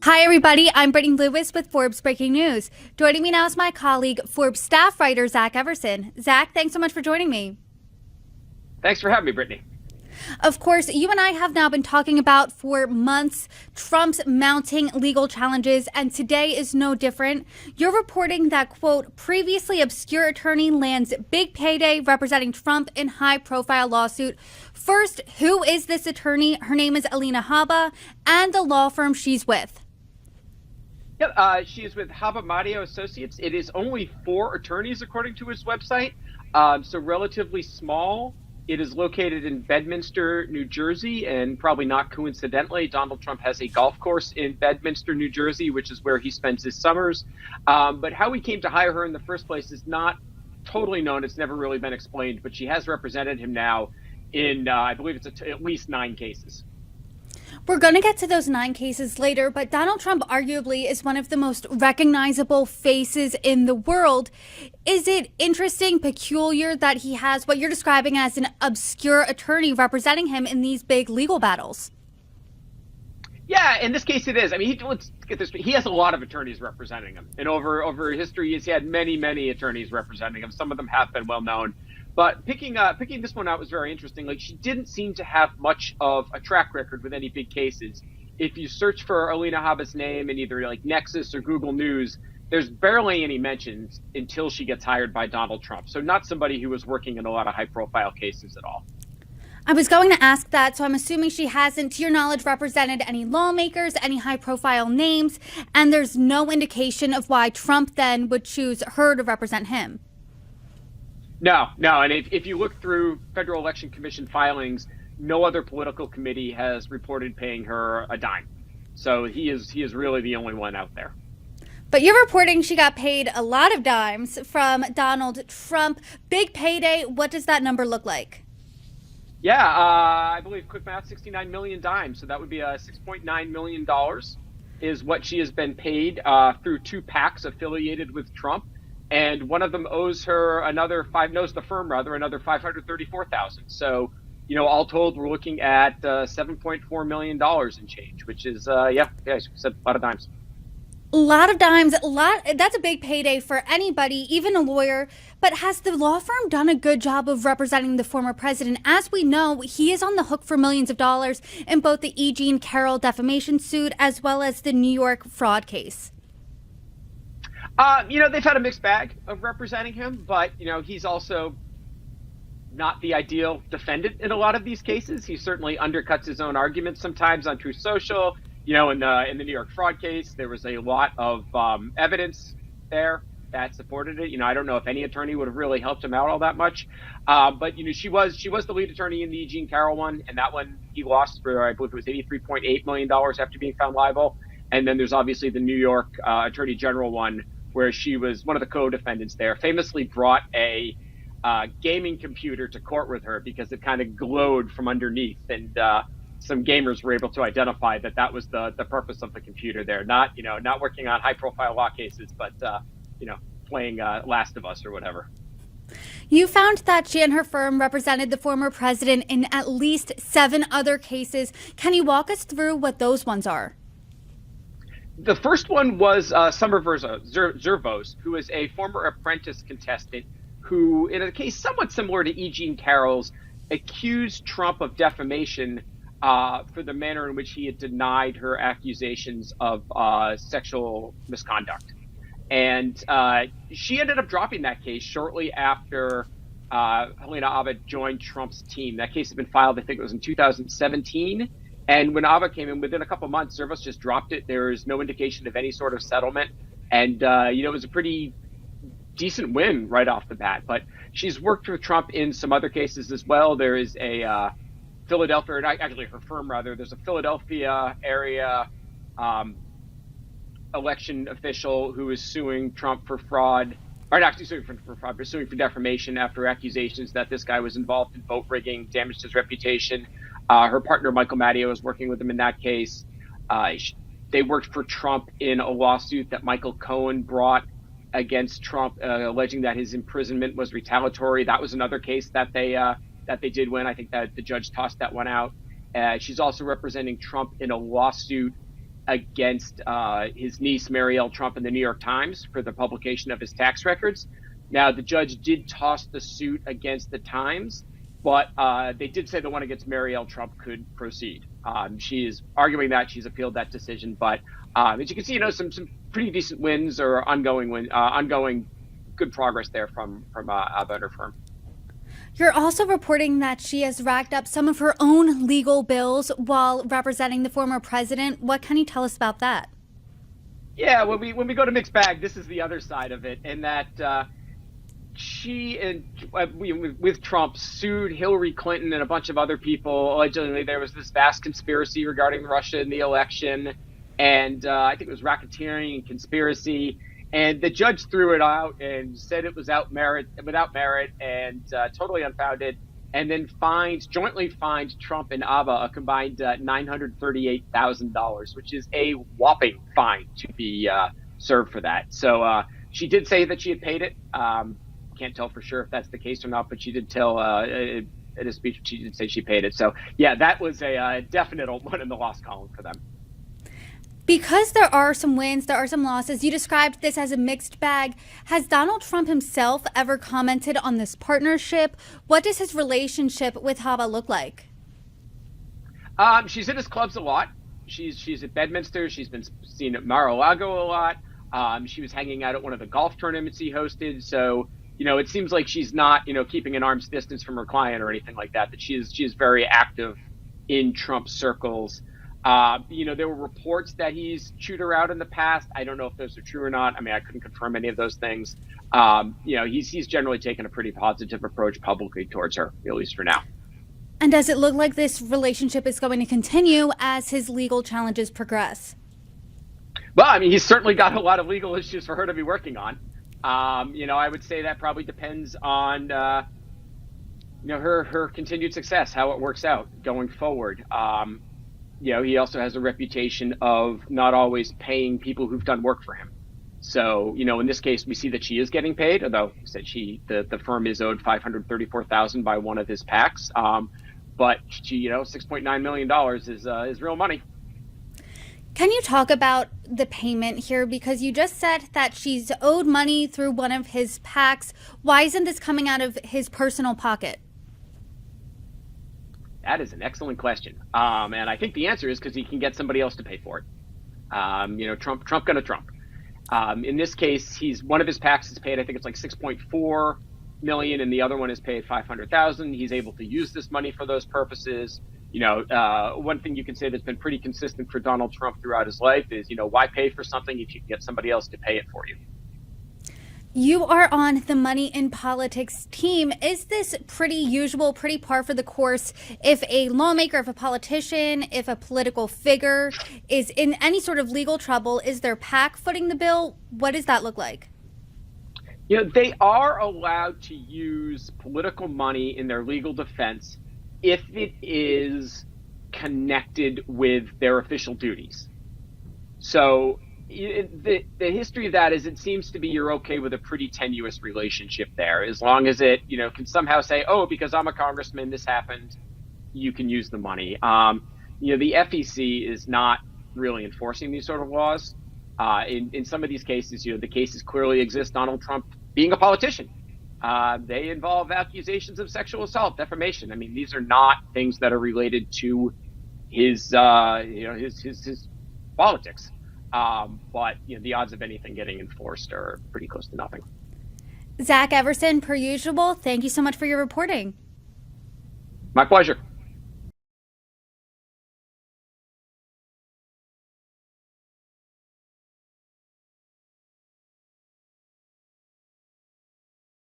Hi, everybody. I'm Brittany Lewis with Forbes Breaking News. Joining me now is my colleague, Forbes staff writer, Zach Everson. Zach, thanks so much for joining me. Thanks for having me, Brittany. Of course, you and I have now been talking about for months Trump's mounting legal challenges, and today is no different. You're reporting that, quote, previously obscure attorney lands big payday representing Trump in high-profile lawsuit. First, who is this attorney? Her name is Alina Habba, and the law firm she's with. Yep, she is with Habba Madaio Associates. It is only 4 attorneys, according to his website, so relatively small. It is located in Bedminster, New Jersey, and probably not coincidentally, Donald Trump has a golf course in Bedminster, New Jersey, which is where he spends his summers. But how he came to hire her in the first place is not totally known. It's never really been explained, but she has represented him now in, I believe it's at least 9 cases. We're going to get to those 9 cases later, but Donald Trump arguably is one of the most recognizable faces in the world. Is it interesting, peculiar that he has what you're describing as an obscure attorney representing him in these big legal battles? Yeah, in this case it is. I mean, let's get this straight. He has a lot of attorneys representing him. And over history, he's had many attorneys representing him. Some of them have been well known. But picking this one out was very interesting. Like, she didn't seem to have much of a track record with any big cases. If you search for Alina Habba's name in either like Nexus or Google News, there's barely any mentions until she gets hired by Donald Trump. So not somebody who was working in a lot of high-profile cases at all. I was going to ask that, so I'm assuming she hasn't, to your knowledge, represented any lawmakers, any high-profile names, and there's no indication of why Trump then would choose her to represent him. No. And if you look through Federal Election Commission filings, no other political committee has reported paying her a dime. So he is really the only one out there. But you're reporting she got paid a lot of dimes from Donald Trump. Big payday. What does that number look like? Yeah, I believe, quick math, 69 million dimes. So that would be $6.9 million is what she has been paid through 2 PACs affiliated with Trump. And one of them owes her another another $534,000. So, all told, we're looking at $7.4 million in change, which is, as you said, a lot of dimes. A lot of dimes, that's a big payday for anybody, even a lawyer. But has the law firm done a good job of representing the former president? As we know, he is on the hook for millions of dollars in both the E. Jean Carroll defamation suit as well as the New York fraud case. They've had a mixed bag of representing him, but, he's also not the ideal defendant in a lot of these cases. He certainly undercuts his own arguments sometimes on Truth Social. In the New York fraud case, there was a lot of evidence there that supported it. I don't know if any attorney would have really helped him out all that much. But, she was the lead attorney in the E. Jean Carroll one, and that one he lost for, I believe it was $83.8 million after being found liable. And then there's obviously the New York Attorney General one, where she was one of the co-defendants there, famously brought a gaming computer to court with her because it kind of glowed from underneath. And some gamers were able to identify that was the purpose of the computer there. Not working on high-profile law cases, but, playing Last of Us or whatever. You found that she and her firm represented the former president in at least 7 other cases. Can you walk us through what those ones are? The first one was Summer Zervos, who is a former Apprentice contestant who, in a case somewhat similar to E. Jean Carroll's, accused Trump of defamation for the manner in which he had denied her accusations of sexual misconduct. And she ended up dropping that case shortly after Alina Habba joined Trump's team. That case had been filed, I think it was in 2017. And when Habba came in, within a couple months, Zervos just dropped it. There is no indication of any sort of settlement. And, it was a pretty decent win right off the bat. But she's worked with Trump in some other cases as well. There is a her firm, there's a Philadelphia area election official who is suing Trump for fraud. Or not actually suing for fraud, but suing for defamation after accusations that this guy was involved in vote rigging, damaged his reputation. Her partner, Michael Matteo, is working with him in that case. They worked for Trump in a lawsuit that Michael Cohen brought against Trump, alleging that his imprisonment was retaliatory. That was another case that they did win. I think that the judge tossed that one out. She's also representing Trump in a lawsuit against his niece, Marielle Trump, in the New York Times for the publication of his tax records. Now, the judge did toss the suit against the Times, but they did say the one against Marielle Trump could proceed. She is arguing that she's appealed that decision, but as you can see, some pretty decent wins or ongoing good progress there from Habba and her firm. You're also reporting that she has racked up some of her own legal bills while representing the former president. What can you tell us about that? Yeah, when we go to mixed bag, this is the other side of it, in that she and with Trump sued Hillary Clinton and a bunch of other people. Allegedly, there was this vast conspiracy regarding Russia in the election, and I think it was racketeering and conspiracy. And the judge threw it out and said it was without merit, and totally unfounded. And then jointly fined Trump and Habba a combined $938,000, which is a whopping fine to be served for that. So she did say that she had paid it. Can't tell for sure if that's the case or not, but she did tell in a speech, she did say she paid it. So yeah, that was a definite one in the loss column for them. Because there are some wins, there are some losses, you described this as a mixed bag. Has Donald Trump himself ever commented on this partnership? What does his relationship with Habba look like? She's in his clubs a lot. She's at Bedminster. She's been seen at Mar-a-Lago a lot. She was hanging out at one of the golf tournaments he hosted. So, it seems like she's not, keeping an arm's distance from her client or anything like that, that she is very active in Trump circles. There were reports that he's chewed her out in the past. I don't know if those are true or not. I mean, I couldn't confirm any of those things. He's generally taken a pretty positive approach publicly towards her, at least for now. And does it look like this relationship is going to continue as his legal challenges progress? Well, I mean, he's certainly got a lot of legal issues for her to be working on. I would say that probably depends on, her continued success, how it works out going forward. He also has a reputation of not always paying people who've done work for him. So, in this case, we see that she is getting paid, although said the firm is owed $534,000 by one of his PACs. But she, $6.9 million is real money. Can you talk about the payment here? Because you just said that she's owed money through one of his PACs. Why isn't this coming out of his personal pocket? That is an excellent question. And I think the answer is because he can get somebody else to pay for it. Trump gonna Trump. In this case, one of his PACs is paid, I think it's like $6.4 million, and the other one is paid $500,000. He's able to use this money for those purposes. One thing you can say that's been pretty consistent for Donald Trump throughout his life is, why pay for something if you can get somebody else to pay it for you? You are on the Money in Politics team. Is this pretty usual, pretty par for the course if a lawmaker, if a politician, if a political figure is in any sort of legal trouble, is their PAC footing the bill? What does that look like? They are allowed to use political money in their legal defense if it is connected with their official duties. So the history of that is it seems to be you're okay with a pretty tenuous relationship there, as long as it, can somehow say, oh, because I'm a congressman, this happened, you can use the money. The FEC is not really enforcing these sort of laws. In some of these cases, the cases clearly exist. Donald Trump being a politician, they involve accusations of sexual assault, defamation. I mean, these are not things that are related to his politics. But the odds of anything getting enforced are pretty close to nothing. Zach Everson, per usual, thank you so much for your reporting. My pleasure.